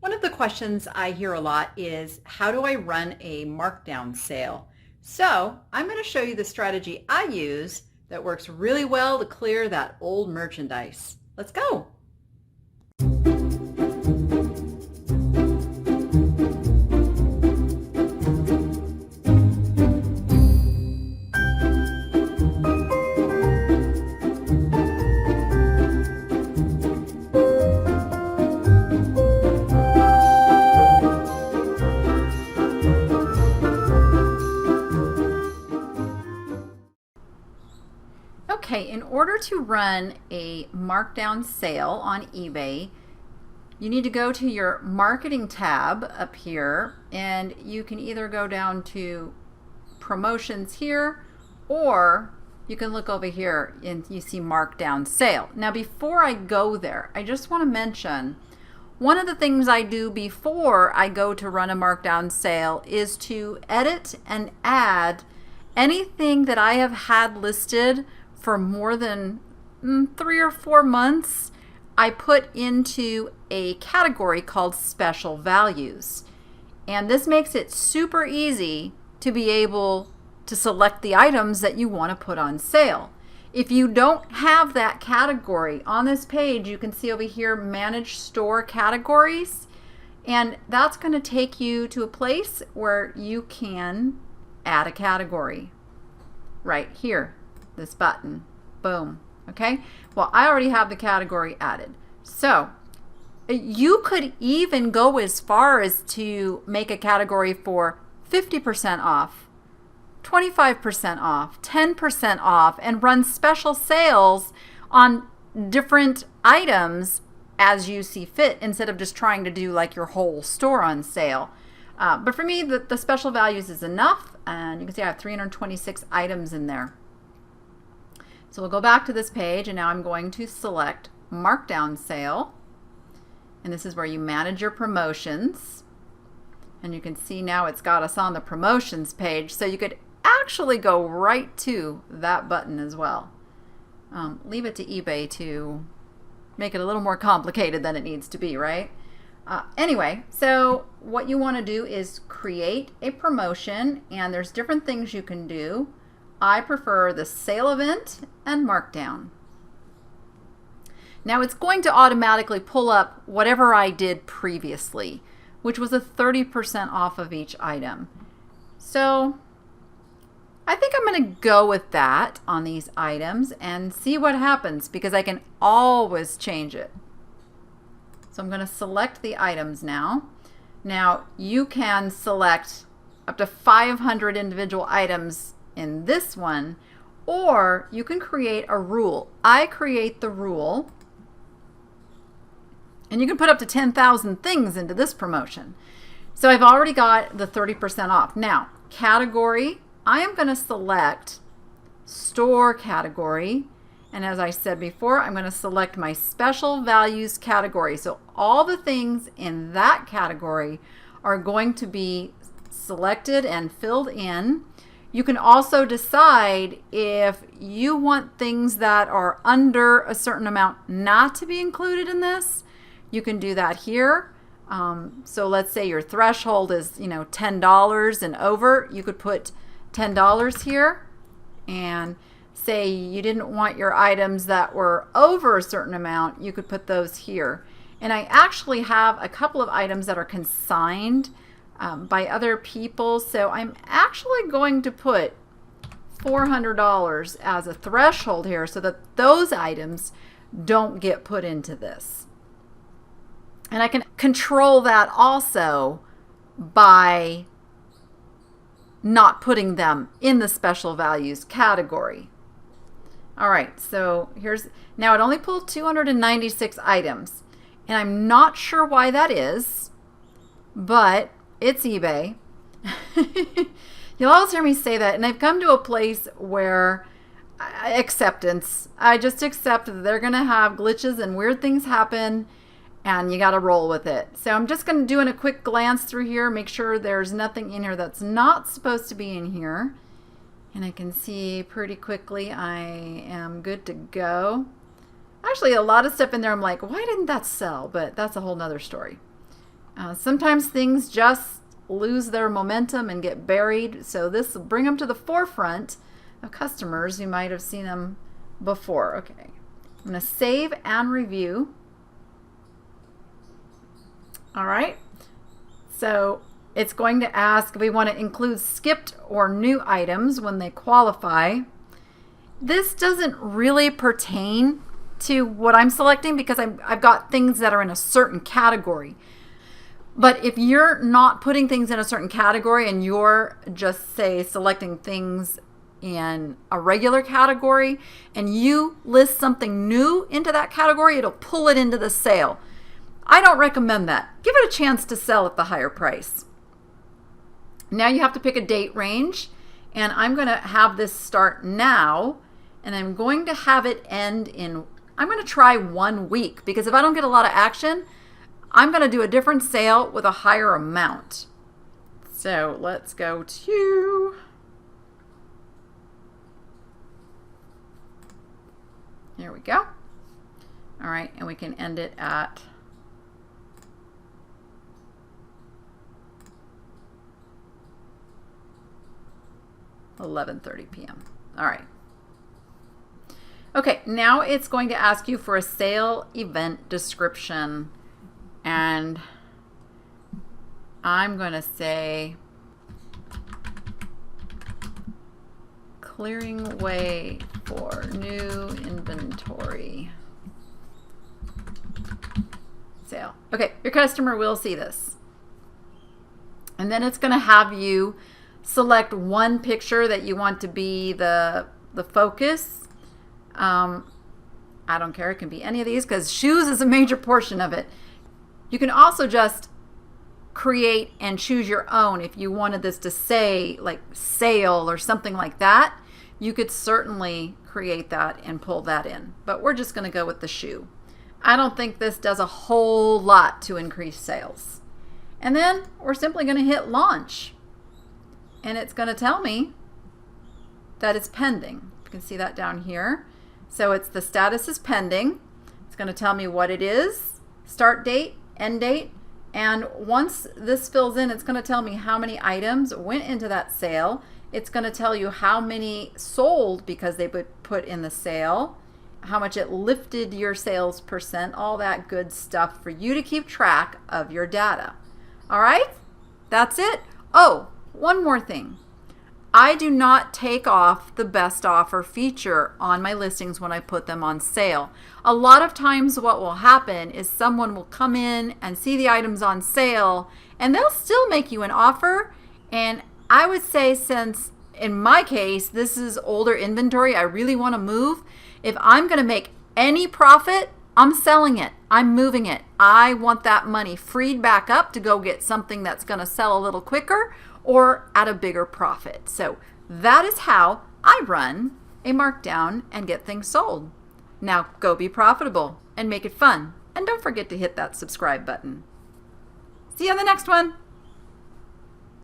One of the questions I hear a lot is, how do I run a markdown sale? So I'm going to show you the strategy I use that works really well to clear that old merchandise. Let's go. Okay, in order to run a markdown sale on eBay, you need to go to your marketing tab up here, and you can either go down to promotions here, or you can look over here and you see markdown sale. Now before I go there, I just want to mention one of the things I do before I go to run a markdown sale is to edit and add anything that I have had listed for more than 3 or 4 months. I put into a category called special values. And this makes it super easy to be able to select the items that you want to put on sale. If you don't have that category on this page, you can see over here, manage store categories. And that's going to take you to a place where you can add a category right here. This button. Boom. Okay? Well, I already have the category added. So you could even go as far as to make a category for 50% off, 25% off, 10% off, and run special sales on different items as you see fit, instead of just trying to do like your whole store on sale. But for me, the special values is enough, and you can see I have 326 items in there. So we'll go back to this page, and now I'm going to select Markdown Sale. And this is where you manage your promotions. And you can see now it's got us on the promotions page, so you could actually go right to that button as well. Leave it to eBay to make it a little more complicated than it needs to be, right? Anyway, so what you want to do is create a promotion, and there's different things you can do. I prefer the sale event and markdown. Now it's going to automatically pull up whatever I did previously, which was a 30% off of each item. So I think I'm going to go with that on these items and see what happens, because I can always change it. So I'm going to select the items now. Now you can select up to 500 individual items in this one, or you can create a rule. I create the rule, and you can put up to 10,000 things into this promotion. So I've already got the 30% off. Now, category, I am going to select store category, and as I said before, I'm going to select my special values category. So all the things in that category are going to be selected and filled in. You can also decide if you want things that are under a certain amount not to be included in this. You can do that here. So let's say your threshold is, $10 and over. You could put $10 here, and say you didn't want your items that were over a certain amount, you could put those here. And I actually have a couple of items that are consigned by other people, so I'm actually going to put $400 as a threshold here so that those items don't get put into this. And I can control that also by not putting them in the special values category. All right, so now it only pulled 296 items, and I'm not sure why that is, but it's eBay. You'll always hear me say that, and I've come to a place where acceptance. I just accept that they're going to have glitches and weird things happen, and you got to roll with it. So I'm just going to do a quick glance through here, make sure there's nothing in here that's not supposed to be in here. And I can see pretty quickly I am good to go. Actually, a lot of stuff in there I'm like, why didn't that sell? But that's a whole nother story. Sometimes things just lose their momentum and get buried, so this will bring them to the forefront of customers who might have seen them before. Okay, I'm going to save and review. All right, so it's going to ask if we want to include skipped or new items when they qualify. This doesn't really pertain to what I'm selecting because I've got things that are in a certain category. But if you're not putting things in a certain category and you're just, say, selecting things in a regular category and you list something new into that category, it'll pull it into the sale. I don't recommend that. Give it a chance to sell at the higher price. Now you have to pick a date range, and I'm going to have this start now, and I'm going to have it end in, I'm going to try 1 week, because if I don't get a lot of action, I'm going to do a different sale with a higher amount. So let's go to, here we go. All right, and we can end it at 11:30 p.m. All right. Okay, now it's going to ask you for a sale event description. And I'm going to say clearing way for new inventory sale. Okay, your customer will see this. And then it's going to have you select one picture that you want to be the focus. I don't care, it can be any of these because shoes is a major portion of it. You can also just create and choose your own. If you wanted this to say like sale or something like that, you could certainly create that and pull that in. But we're just going to go with the shoe. I don't think this does a whole lot to increase sales. And then we're simply going to hit launch. And it's going to tell me that it's pending. You can see that down here. So it's the status is pending. It's going to tell me what it is, start date, end date, and once this fills in, it's going to tell me how many items went into that sale. It's going to tell you how many sold because they put in the sale, how much it lifted your sales percent, all that good stuff for you to keep track of your data. All right, that's it. Oh, one more thing. I do not take off the best offer feature on my listings when I put them on sale. A lot of times what will happen is someone will come in and see the items on sale and they'll still make you an offer. And I would say, since in my case, this is older inventory, I really want to move. If I'm going to make any profit, I'm selling it. I'm moving it. I want that money freed back up to go get something that's going to sell a little quicker or at a bigger profit. So that is how I run a markdown and get things sold. Now go be profitable and make it fun. And don't forget to hit that subscribe button. See you on the next one.